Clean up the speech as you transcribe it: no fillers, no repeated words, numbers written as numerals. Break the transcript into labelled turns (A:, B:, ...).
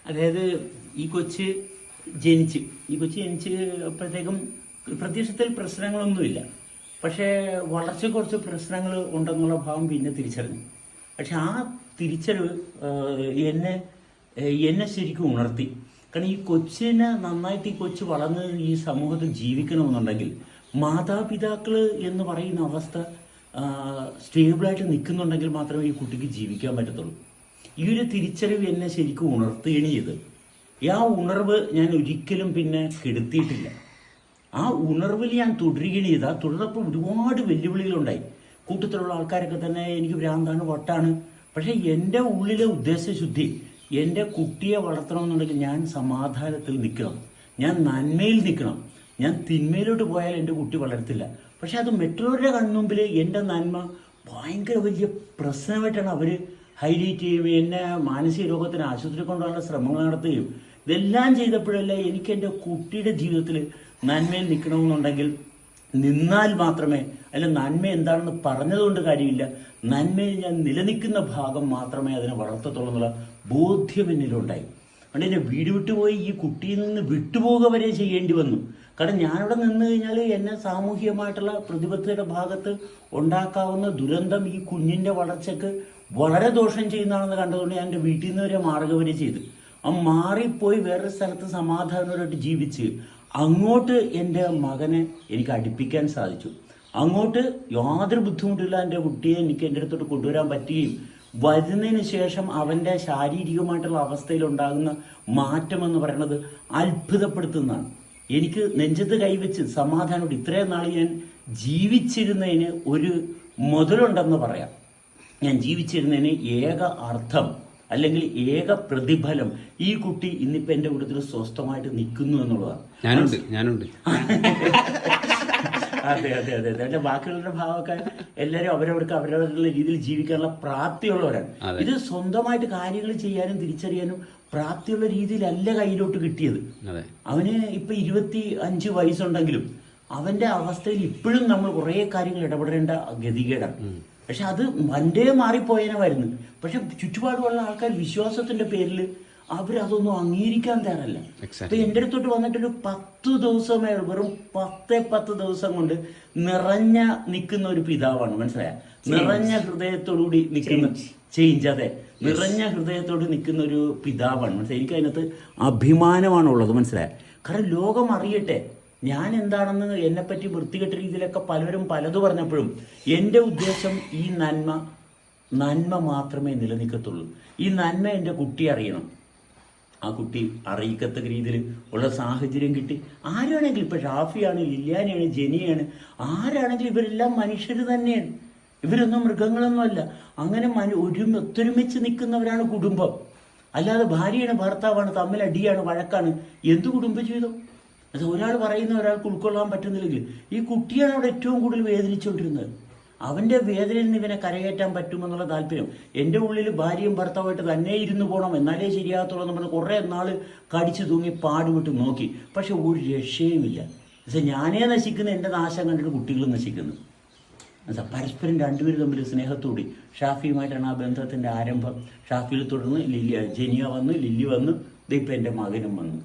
A: അതായത് ഈ കൊച്ച് ജനിച്ചപ്പോഴത്തേക്കും പ്രത്യക്ഷത്തിൽ പ്രശ്നങ്ങളൊന്നുമില്ല. പക്ഷേ വളർച്ച കുറച്ച് പ്രശ്നങ്ങൾ ഉണ്ടെന്നുള്ള ഭാവം പിന്നെ തിരിച്ചറിഞ്ഞു. പക്ഷെ ആ തിരിച്ചറിവ് എന്നെ ശരിക്കും ഉണർത്തി. കാരണം ഈ കൊച്ചിനെ നന്നായിട്ട് ഈ കൊച്ച് വളർന്ന് ഈ സമൂഹത്തിൽ ജീവിക്കണമെന്നുണ്ടെങ്കിൽ മാതാപിതാക്കൾ എന്ന് പറയുന്ന അവസ്ഥ സ്റ്റേബിളായിട്ട് നിൽക്കുന്നുണ്ടെങ്കിൽ മാത്രമേ ഈ കുട്ടിക്ക് ജീവിക്കാൻ പറ്റത്തുള്ളൂ. ഈ ഒരു തിരിച്ചറിവ് എന്നെ ശരിക്കും ഉണർത്തുകയാണ് ചെയ്ത്. ആ ഉണർവ് ഞാൻ ഒരിക്കലും പിന്നെ കെടുത്തിയിട്ടില്ല. ആ ഉണർവിൽ ഞാൻ തുടരുകയാണ് ചെയ്ത്. ആ തുടർന്നപ്പോൾ ഒരുപാട് വെല്ലുവിളികളുണ്ടായി. കൂട്ടത്തിലുള്ള ആൾക്കാരൊക്കെ തന്നെ എനിക്ക് ഭ്രാന്താണ്, വട്ടാണ്. പക്ഷേ എൻ്റെ ഉള്ളിലെ ഉദ്ദേശശുദ്ധി, എൻ്റെ കുട്ടിയെ വളർത്തണമെന്നുണ്ടെങ്കിൽ ഞാൻ സമാധാനത്തിൽ നിൽക്കണം, ഞാൻ നന്മയിൽ നിൽക്കണം. ഞാൻ തിന്മയിലോട്ട് പോയാൽ എൻ്റെ കുട്ടി വളരത്തില്ല. പക്ഷെ അത് മറ്റുള്ളവരുടെ കൺമുമ്പിൽ എൻ്റെ നന്മ ഭയങ്കര വലിയ പ്രശ്നമായിട്ടാണ് അവർ ഹൈലൈറ്റ് ചെയ്യുകയും എന്നെ മാനസിക രോഗത്തിന് ആശുപത്രി കൊണ്ടുപോകാനുള്ള ശ്രമങ്ങൾ നടത്തുകയും ഇതെല്ലാം ചെയ്തപ്പോഴല്ലേ എനിക്ക് എൻ്റെ കുട്ടിയുടെ ജീവിതത്തിൽ നന്മയിൽ നിൽക്കണമെന്നുണ്ടെങ്കിൽ നിന്നാൽ മാത്രമേ, അല്ല നന്മ എന്താണെന്ന് പറഞ്ഞതുകൊണ്ട് കാര്യമില്ല, നന്മയിൽ ഞാൻ നിലനിൽക്കുന്ന ഭാഗം മാത്രമേ അതിനെ വളർത്തത്തുള്ളൂ എന്നുള്ള ബോധ്യം എന്നിലുണ്ടായി. അതുകൊണ്ട് എന്നെ വീട് വിട്ടുപോയി ഈ കുട്ടിയിൽ നിന്ന് വിട്ടുപോകുക വരെ ചെയ്യേണ്ടി വന്നു. കാരണം ഞാനിവിടെ നിന്ന് കഴിഞ്ഞാൽ എന്നെ സാമൂഹികമായിട്ടുള്ള പ്രതിബദ്ധതയുടെ ഭാഗത്ത് ഉണ്ടാക്കാവുന്ന ദുരന്തം ഈ കുഞ്ഞിൻ്റെ വളർച്ചയ്ക്ക് വളരെ ദോഷം ചെയ്യുന്നതാണെന്ന് കണ്ടതുകൊണ്ട് ഞാൻ എൻ്റെ വീട്ടിൽ നിന്ന് വരെ മാറുക വരെ ചെയ്തു. ആ മാറിപ്പോയി വേറൊരു സ്ഥലത്ത് സമാധാനപരമായിട്ട് ജീവിച്ച് അങ്ങോട്ട് എൻ്റെ മകനെ എനിക്ക് അടുപ്പിക്കാൻ സാധിച്ചു. അങ്ങോട്ട് യാതൊരു ബുദ്ധിമുട്ടില്ല എൻ്റെ കുട്ടിയെ എനിക്ക് എൻ്റെ അടുത്തോട്ട് കൊണ്ടുവരാൻ പറ്റുകയും വരുന്നതിന് ശേഷം അവൻ്റെ ശാരീരികമായിട്ടുള്ള അവസ്ഥയിലുണ്ടാകുന്ന മാറ്റമെന്ന് പറയുന്നത് അത്ഭുതപ്പെടുത്തുന്നതാണ്. എനിക്ക് നെഞ്ചത്ത് കൈവച്ച് സമാധാനത്തോടെ ഇത്രയും നാൾ ഞാൻ ജീവിച്ചിരുന്നതിന് ഒരു മുതലുണ്ടെന്ന് പറയാം. ഞാൻ ജീവിച്ചിരുന്നതിന് ഏക അർത്ഥം അല്ലെങ്കിൽ ഏക പ്രതിഫലം ഈ കുട്ടി ഇന്നിപ്പോൾ എൻ്റെ കൂട്ടത്തിൽ സ്വസ്ഥമായിട്ട് നിൽക്കുന്നു എന്നുള്ളതാണ്.
B: ഞാനുണ്ട്
A: അതെ അതെ അതെ അതെ. ബാക്കിയുള്ളവരുടെ ഭാവമൊക്കെ എല്ലാവരും അവരവരുടെ രീതിയിൽ ജീവിക്കാനുള്ള പ്രാപ്തിയുള്ളവരാണ്. ഇത് സ്വന്തമായിട്ട് കാര്യങ്ങൾ ചെയ്യാനും തിരിച്ചറിയാനും പ്രാപ്തിയുള്ള രീതിയിലല്ല കയ്യിലോട്ട് കിട്ടിയത്. അവന് ഇപ്പൊ 25 വയസ്സുണ്ടെങ്കിലും അവന്റെ അവസ്ഥയിൽ ഇപ്പോഴും നമ്മൾ കുറേ കാര്യങ്ങൾ ഇടപെടേണ്ട ഗതികേടാണ്. പക്ഷെ അത് വണ്ടേ മാറിപ്പോയനെ വരുന്നു. പക്ഷെ ചുറ്റുപാടുമുള്ള ആൾക്കാർ വിശ്വാസത്തിന്റെ പേരിൽ അവരതൊന്നും അംഗീകരിക്കാൻ തയ്യാറല്ല. ഇപ്പൊ എൻ്റെ അടുത്തോട്ട് വന്നിട്ടൊരു 10 ദിവസമേ, വെറും 10 ദിവസം കൊണ്ട് നിറഞ്ഞ നിൽക്കുന്ന ഒരു പിതാവാണ്. മനസ്സിലായ? നിറഞ്ഞ ഹൃദയത്തോടുകൂടി നിൽക്കുന്ന ചേഞ്ച്. അതെ, നിറഞ്ഞ ഹൃദയത്തോട് നിൽക്കുന്ന ഒരു പിതാവാണ്. മനസ്സിലായി? എനിക്ക് അതിനകത്ത് അഭിമാനമാണുള്ളത്. മനസ്സിലായ? കാരണം ലോകം അറിയട്ടെ ഞാൻ എന്താണെന്ന്. എന്നെപ്പറ്റി വൃത്തികെട്ട രീതിയിലൊക്കെ പലരും പലതു പറഞ്ഞപ്പോഴും എൻ്റെ ഉദ്ദേശം ഈ നന്മ മാത്രമേ നിലനിൽക്കത്തുള്ളൂ. ഈ നന്മ എൻ്റെ കുട്ടി അറിയണം. ആ കുട്ടി അറിയിക്കത്തക്ക രീതിയിൽ ഉള്ള സാഹചര്യം കിട്ടി. ആരാണെങ്കിലും, ഇപ്പം ഷാഫിയാണ്, ലില്യാനയാണ്, ജെനിയാണ്, ആരാണെങ്കിലും ഇവരെല്ലാം മനുഷ്യർ തന്നെയാണ്. ഇവരൊന്നും മൃഗങ്ങളൊന്നും അല്ല. അങ്ങനെ ഒത്തൊരുമിച്ച് നിൽക്കുന്നവരാണ് കുടുംബം. അല്ലാതെ ഭാര്യയാണ് ഭർത്താവാണ് തമ്മിൽ അടിയാണ് വഴക്കാണ്. എന്ത് കുടുംബജീവിതം? അത് ഒരാൾ പറയുന്ന ഒരാൾക്ക് ഉൾക്കൊള്ളാൻ പറ്റുന്നില്ലെങ്കിൽ ഈ കുട്ടിയാണ് അവിടെ ഏറ്റവും കൂടുതൽ വേദനിച്ചുകൊണ്ടിരുന്നത്. അവൻ്റെ വേദനയിൽ നിന്ന് ഇവനെ കരകയറ്റാൻ പറ്റുമെന്നുള്ള താല്പര്യം. എൻ്റെ ഉള്ളിൽ ഭാര്യയും ഭർത്താവായിട്ട് തന്നെ ഇരുന്ന് പോകണം, എന്നാലേ ശരിയാകത്തുള്ളൂ എന്ന് പറഞ്ഞ് കുറേ നാൾ കടിച്ചു തൂങ്ങി പാടുവിട്ട് നോക്കി. പക്ഷെ ഒരു രക്ഷയുമില്ല. പക്ഷെ ഞാനേ നശിക്കുന്ന എൻ്റെ നാശം കണ്ടിട്ട് കുട്ടികൾ നശിക്കുന്നു. പരസ്പരം രണ്ടുപേരും തമ്മിൽ സ്നേഹത്തോടി ഷാഫിയുമായിട്ടാണ് ആ ബന്ധത്തിൻ്റെ ആരംഭം. ഷാഫിയിൽ തുടർന്ന് ജെനിയ വന്നു, ലില്ലി വന്നു, ഇതിപ്പോൾ എൻ്റെ മകനും വന്നു.